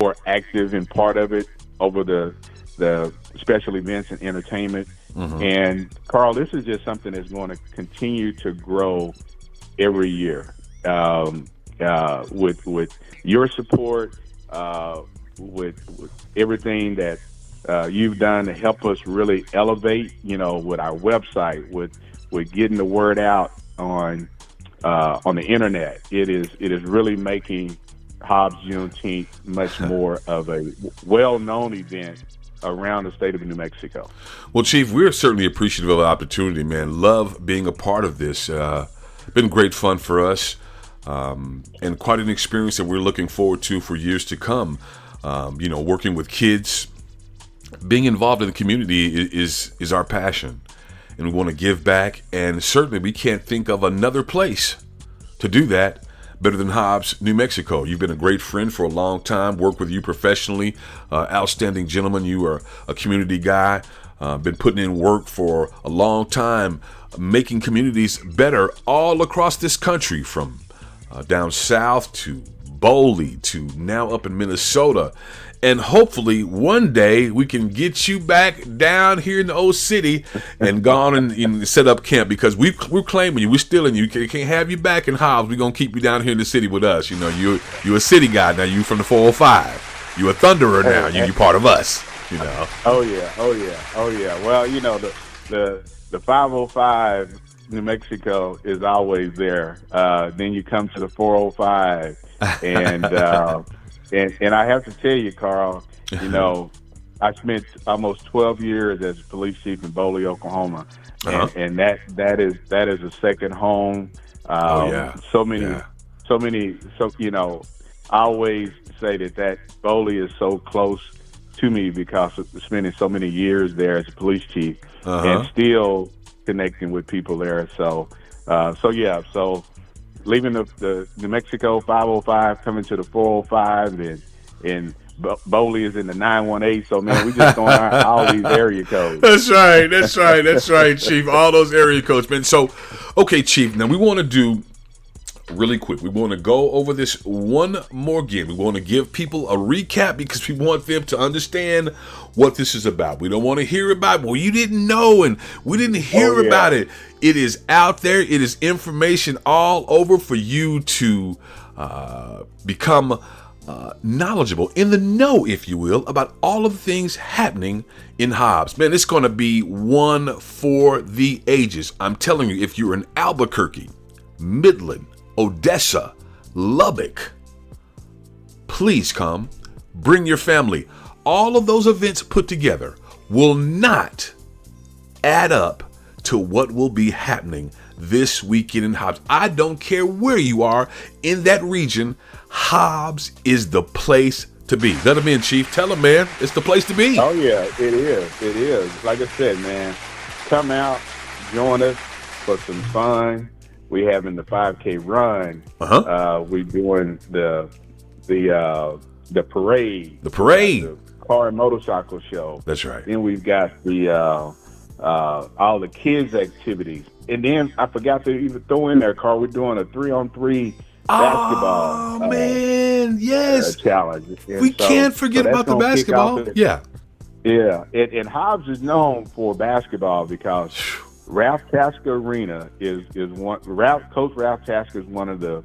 more active and part of it over the special events and entertainment. Hmm. And Carl, this is just something that's going to continue to grow every year, with your support, with everything that you've done to help us really elevate. With our website, with getting the word out on the internet. It is really making Hobbs Juneteenth much more of a well-known event around the state of New Mexico. Well, Chief, we're certainly appreciative of the opportunity, man. Love being a part of this. Been great fun for us, and quite an experience that we're looking forward to for years to come. Working with kids, being involved in the community is our passion, and we want to give back. And certainly, we can't think of another place to do that better than Hobbs, New Mexico. You've been a great friend for a long time. Worked with you professionally, outstanding gentleman. You are a community guy. Been putting in work for a long time, making communities better all across this country, from down south to Boley to now up in Minnesota. And hopefully one day we can get you back down here in the old city and gone and set up camp, because we're claiming you. We're stealing you. We can't have you back in Hobbs. We're going to keep you down here in the city with us. You're a city guy now. You from the 405. You're a Thunderer now. You're part of us. Oh yeah. Well, the 505 New Mexico is always there. Then you come to the 405, and and I have to tell you, Carl, I spent almost 12 years as a police chief in Boley, Oklahoma, and that is a second home. So many. I always say that Boley is so close to me because of spending so many years there as a police chief, and still connecting with people there. So leaving the New Mexico 505, coming to the 405, and Boley is in the 918. So man, we just going out all these area codes. That's right, Chief. All those area codes, man. So, okay, Chief. Now we want to do really quick. We want to go over this one more again. We want to give people a recap because we want them to understand what this is about. We don't want to hear about, well, you didn't know and we didn't hear about it. It is out there. It is information all over for you to become knowledgeable, in the know, if you will, about all of the things happening in Hobbs. Man, it's going to be one for the ages. I'm telling you, if you're in Albuquerque, Midland, Odessa, Lubbock, please come. Bring your family. All of those events put together will not add up to what will be happening this weekend in Hobbs. I don't care where you are in that region. Hobbs is the place to be. Let them in, Chief. Tell them, man, it's the place to be. Oh yeah, it is. It is. Like I said, man, come out, join us for some fun. We having the 5K run. We're doing the parade. The parade. The car and motorcycle show. That's right. Then we've got the all the kids activities. And then I forgot to even throw in there, Carl, we're doing a 3-on-3 basketball. Oh man, yes. Challenge. And we can't forget about the basketball. Yeah. Yeah. And Hobbs is known for basketball because Ralph Tasker Arena is one. Coach Ralph Tasker is one of the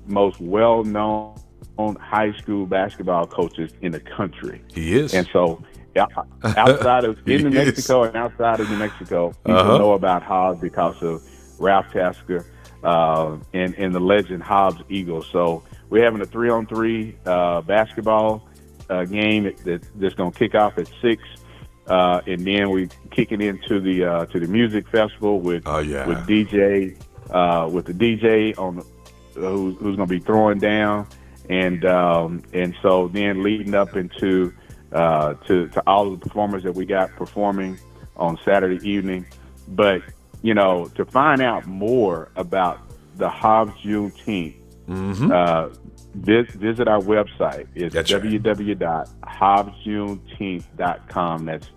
most well-known high school basketball coaches in the country. He is. And so, outside of in New Mexico and outside of New Mexico, people know about Hobbs because of Ralph Tasker and the legend Hobbs Eagles. So we're having a 3-on-3 basketball game that's going to kick off at 6. And then we kicking into the music festival with DJ with the DJ on who's going to be throwing down, and so then leading up into to all of the performers that we got performing on Saturday evening. But to find out more about the Hobbs Juneteenth, visit our website. It's www.hobbsjuneteenth.com. That's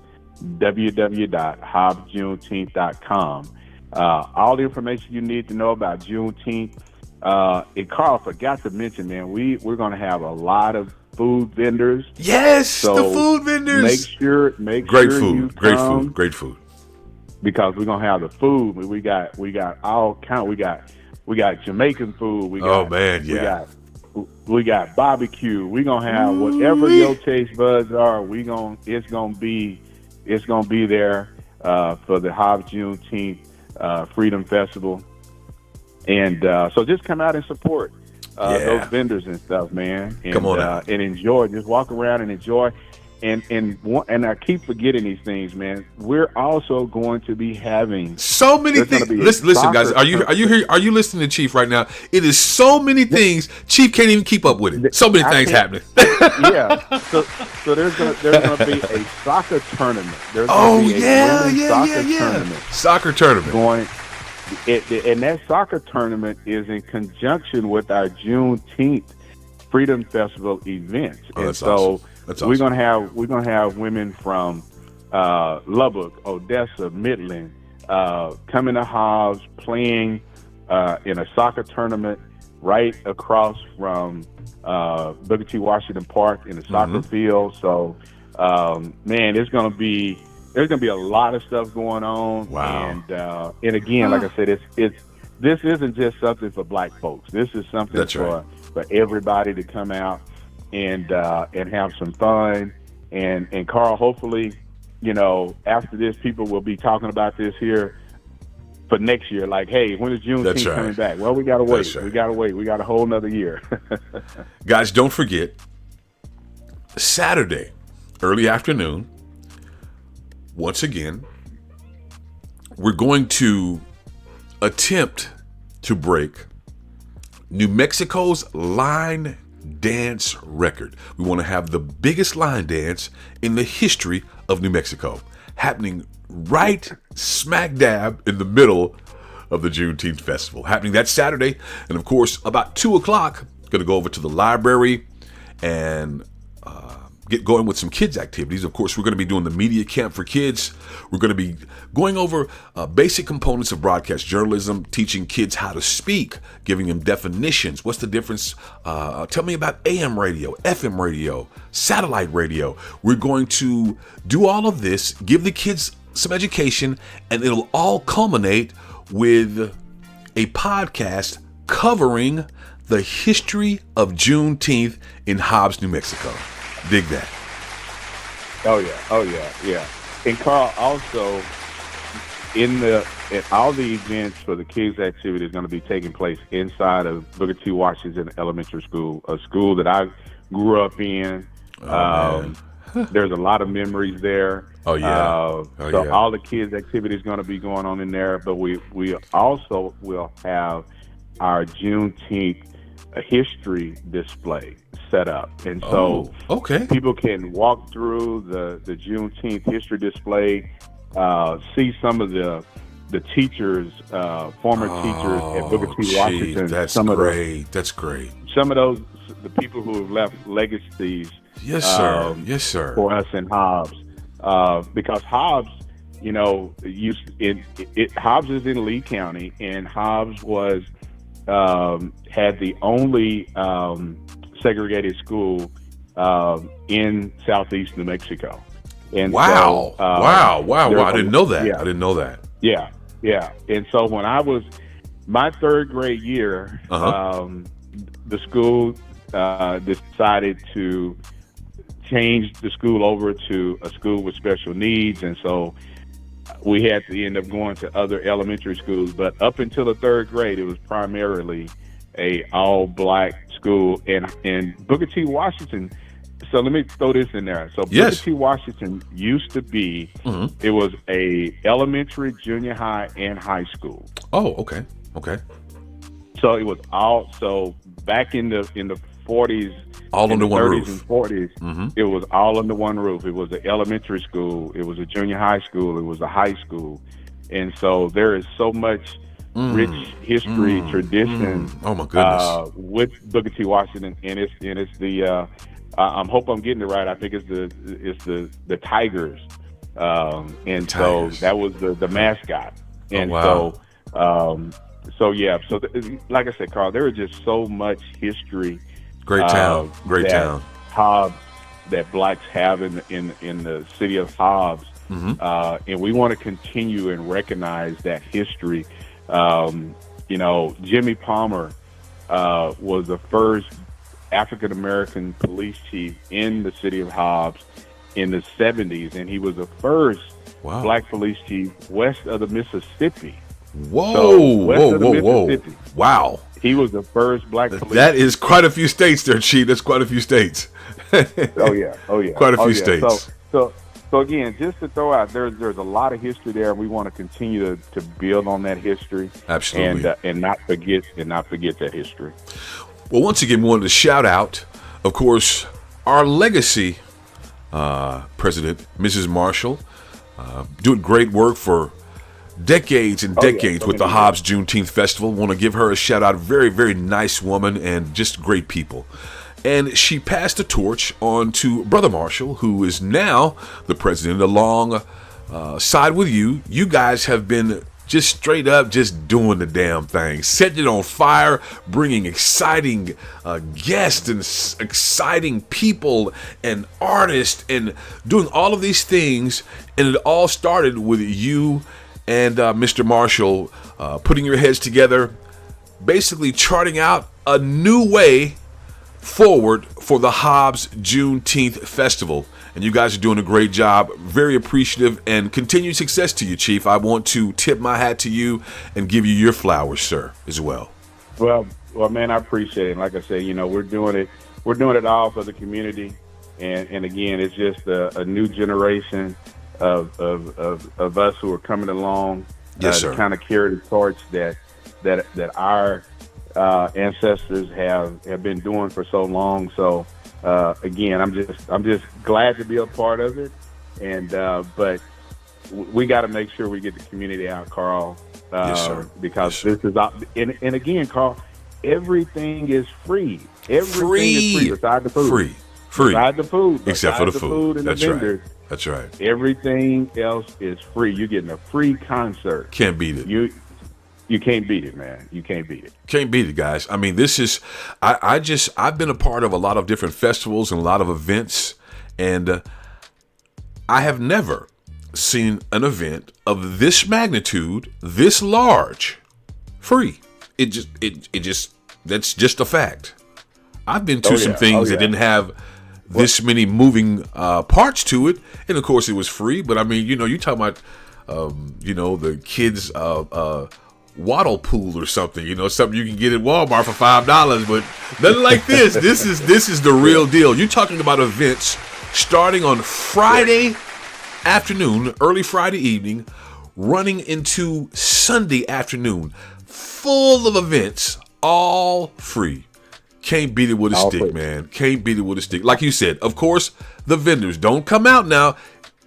www.hobbsjuneteenth.com. All the information you need to know about Juneteenth. And Carl, forgot to mention, man, we're going to have a lot of food vendors. Yes, So the food vendors. Make great sure food, you great come, food, great food. because we're gonna have the food. We got all kind. We got Jamaican food. Oh man, yeah. We got barbecue. We're gonna have whatever Ooh-wee. your taste buds are. It's gonna be there for the Hobbs Juneteenth Freedom Festival. And so just come out and support those Yeah. vendors and stuff, man. And, Come on out. and enjoy. Just walk around and enjoy. And I keep forgetting these things, man. We're also going to be having So many there's gonna things. be a Listen, guys. soccer Are you here? Are you listening to Chief right now? It is so many things. Chief can't even keep up with it. So many things happening. Yeah. So there's gonna be a soccer tournament. There's Oh gonna be a women's soccer tournament Soccer tournament. going. And that soccer tournament is in conjunction with our Juneteenth Freedom Festival events. Oh, And that's so awesome. That's we're awesome. gonna have women from Lubbock, Odessa, Midland, coming to Hobbs, playing in a soccer tournament right across from Booker T. Washington Park in the soccer field. So, man, there's gonna be a lot of stuff going on. Wow. And again, like I said, this isn't just something for black folks. This is something That's for right. for everybody to come out and have some fun. And Carl, hopefully, after this, people will be talking about this here for next year. Like, hey, when is Juneteenth right. coming back? Well, we gotta wait. That's right. We gotta wait. We got a whole nother year. Guys, don't forget, Saturday, early afternoon, once again, we're going to attempt to break New Mexico's line dance record. We want to have the biggest line dance in the history of New Mexico, happening right smack dab in the middle of the Juneteenth Festival, happening that Saturday. And of course, about 2:00, going to go over to the library and get going with some kids activities. Of course, we're going to be doing the media camp for kids. We're going to be going over basic components of broadcast journalism, teaching kids how to speak, giving them definitions. What's the difference? Tell me about AM radio, FM radio, satellite radio. We're going to do all of this, give the kids some education, and it'll all culminate with a podcast covering the history of Juneteenth in Hobbs, New Mexico. Dig that. Oh yeah. And Carl, also in all the events for the kids' activity is going to be taking place inside of Booker T. Washington Elementary School, a school that I grew up in. There's a lot of memories there. Oh yeah. So all the kids' activity is going to be going on in there, but we also will have our Juneteenth history display set up, and so people can walk through the Juneteenth history display, see some of the teachers, former teachers at Booker T. Washington. That's great. Some of those, the people who have left legacies. Yes, sir. Yes, sir. For us in Hobbs, because Hobbs, Hobbs is in Lee County, and Hobbs was had the only segregated school in southeast New Mexico. And wow. I didn't know that. Yeah. I didn't know that. Yeah. And so when I was my third grade year, the school decided to change the school over to a school with special needs, and so we had to end up going to other elementary schools. But up until the third grade, it was primarily a all-black school, and Booker T. Washington. So let me throw this in there. So Booker T. Washington used to be, it was a elementary, junior high, and high school. Oh, okay. So it was all, so back in the 40s, all under one 30s roof. and 40s, it was all under one roof. It was an elementary school, it was a junior high school, it was a high school. And so there is so much rich history, tradition. Oh my goodness. With Booker T. Washington, and it's the I hope I'm getting it right. I think it's the Tigers, and Tigers. so that was the mascot. And wow. so like I said, Carl, there is just so much history. Great town. Hobbs that blacks have in the city of Hobbs, and we want to continue and recognize that history. Jimmy Palmer was the first African American police chief in the city of Hobbs in the 70s, and he was the first black police chief west of the Mississippi. Whoa. Wow. He was the first black police. That is quite a few states there, Chief. That's quite a few states. Oh yeah. Quite a few states. So again, just to throw out, there's a lot of history there. We want to continue to build on that history. Absolutely. And not forget that history. Well, once again, we wanted to shout out, of course, our legacy president, Mrs. Marshall, doing great work for decades and decades with the Hobbs Juneteenth Festival. Want to give her a shout out. Very, very nice woman and just great people. And she passed the torch on to Brother Marshall, who is now the president, alongside with you. You guys have been just straight up just doing the damn thing, setting it on fire, bringing exciting guests and exciting people and artists and doing all of these things. And it all started with you and Mr. Marshall putting your heads together, basically charting out a new way forward for the Hobbs Juneteenth Festival. And you guys are doing a great job. Very appreciative, and continued success to you, Chief. I want to tip my hat to you and give you your flowers, sir, as well. Well, man, I appreciate it. Like I said, we're doing it all for the community. And again, it's just a new generation of us who are coming along to kind of carry the torch that our ancestors have been doing for so long. So again, I'm just glad to be a part of it, and but we got to make sure we get the community out, Carl. Yes, sir. Because this is and again, Carl, everything is free. Everything is free besides the food. Free. Besides the food, except for the food. And That's the vendors. right. That's right. Everything else is free. You're getting a free concert. Can't beat it. You can't beat it, man. You can't beat it. Can't beat it, guys. I mean, this is, I've been a part of a lot of different festivals and a lot of events, and I have never seen an event of this magnitude, this large, free. That's just a fact. I've been to some things that didn't have this many moving parts to it, and of course it was free. But I mean, you talking about, the kids' waddle pool or something, something you can get at Walmart for $5, but nothing like this. This is the real deal. You're talking about events starting on Friday afternoon, early Friday evening, running into Sunday afternoon, full of events, all free. Can't beat it with a stick, man. Can't beat it with a stick. Like you said, of course, the vendors don't come out now.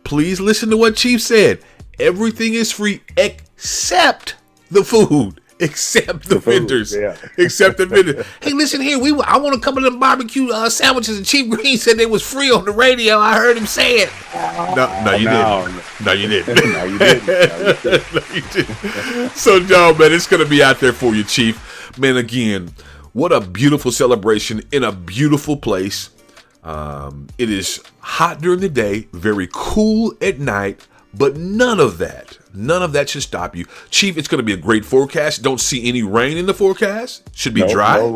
Please listen to what Chief said. Everything is free except the food. Except the vendors. Except the vendors. Hey, listen here. I want a couple of them barbecue sandwiches, and Chief Green said they was free on the radio. I heard him say it. No, you didn't. No, you didn't. No, you didn't. No, you didn't. So, no, man, it's going to be out there for you, Chief. Man, again, what a beautiful celebration in a beautiful place. It is hot during the day, very cool at night, but none of that should stop you. Chief, it's going to be a great forecast. Don't see any rain in the forecast. Should be dry. No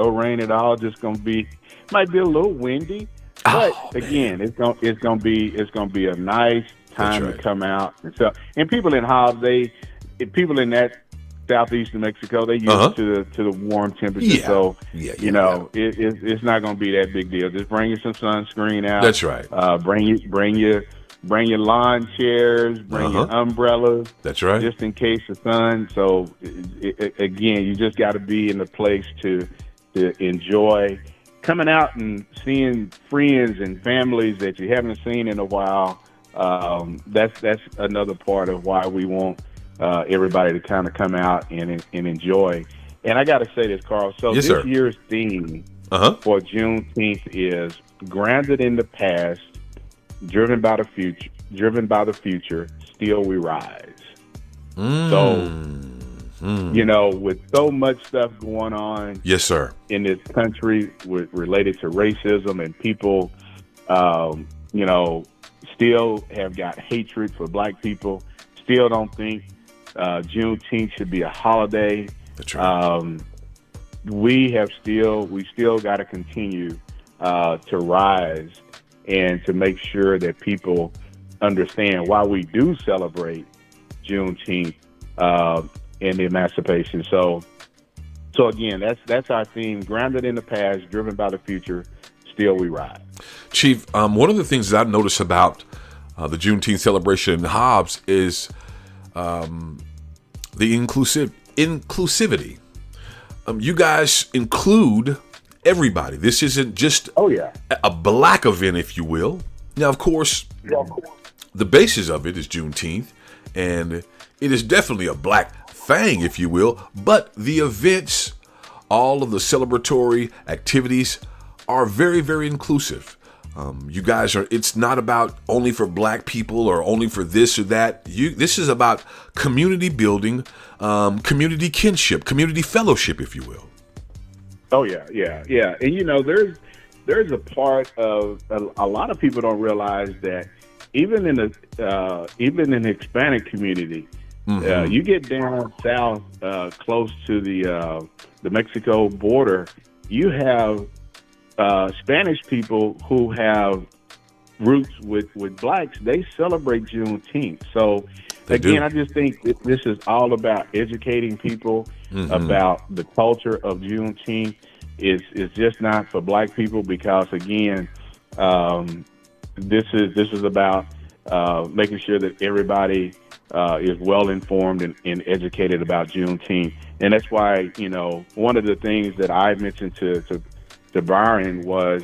rain at all. Just going to be, might be a little windy, but again, it's going to be a nice time to come out. And people in Hobbs, people in that southeastern Mexico, they used to the warm temperature. So it's not going to be that big deal. Just bring you some sunscreen out. That's right. Bring your lawn chairs, bring your umbrellas. That's right. Just in case the sun. So again, you just got to be in the place to enjoy coming out and seeing friends and families that you haven't seen in a while. That's another part of why we want everybody to kind of come out and enjoy. And I got to say this, Carl. So this year's theme for Juneteenth is grounded in the past, driven by the future, still we rise. So With so much stuff going on, yes, sir, in this country related to racism, and people, still have got hatred for black people. Still don't think Juneteenth should be a holiday. That's right. We still got to continue to rise and to make sure that people understand why we do celebrate Juneteenth and the emancipation. So again, that's our theme: grounded in the past, driven by the future. Still, we ride. Chief, one of the things that I've noticed about the Juneteenth celebration in Hobbs is the inclusivity. You guys include everybody. This isn't just a black event, if you will. Now, of course, the basis of it is Juneteenth, and it is definitely a black thing, if you will. But the events, all of the celebratory activities are very, very inclusive. You guys it's not about only for black people or only for this or that. This is about community building, community kinship, community fellowship, if you will. Oh, yeah. And, there's a part of a lot of people don't realize that even in the Hispanic community, you get down south, close to the Mexico border, you have Spanish people who have roots with blacks. They celebrate Juneteenth. So I just think this is all about educating people about the culture of Juneteenth. It's just not for black people, because again, this is about making sure that everybody is well informed and educated about Juneteenth. And that's why, one of the things that I mentioned to Byron was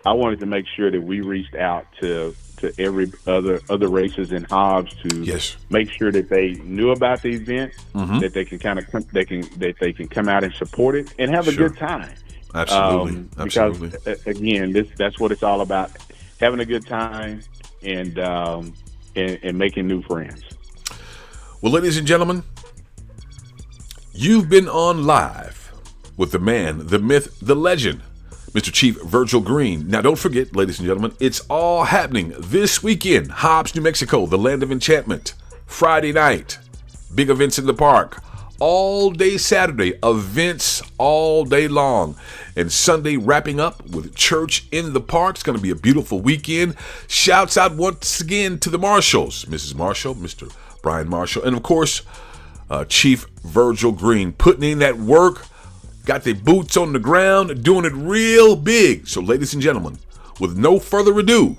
I wanted to make sure that we reached out to every other races in Hobbs to make sure that they knew about the event, that they can that they can come out and support it and have a good time. Absolutely. Because again, that's what it's all about: having a good time and making new friends. Well, ladies and gentlemen, you've been on live with the man, the myth, the legend, Mr. Chief Virgil Green. Now, don't forget, ladies and gentlemen, it's all happening this weekend. Hobbs, New Mexico, the land of enchantment. Friday night, big events in the park. All day Saturday, events all day long. And Sunday wrapping up with church in the park. It's going to be a beautiful weekend. Shouts out once again to the Marshalls, Mrs. Marshall, Mr. Brian Marshall, and of course, Chief Virgil Green, putting in that work. Got their boots on the ground, doing it real big. So, ladies and gentlemen, with no further ado,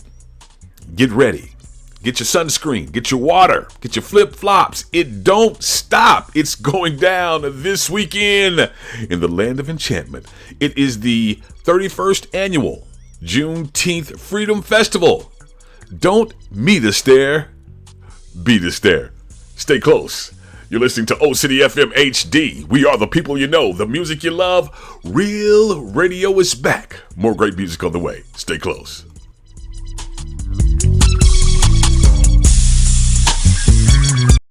get ready. Get your sunscreen, get your water, get your flip-flops. It don't stop. It's going down this weekend in the land of enchantment. It is the 31st annual Juneteenth Freedom Festival. Don't meet us there, beat us there. Stay close. You're listening to O City FM HD. We are the people you know, the music you love. Real radio is back. More great music on the way. Stay close.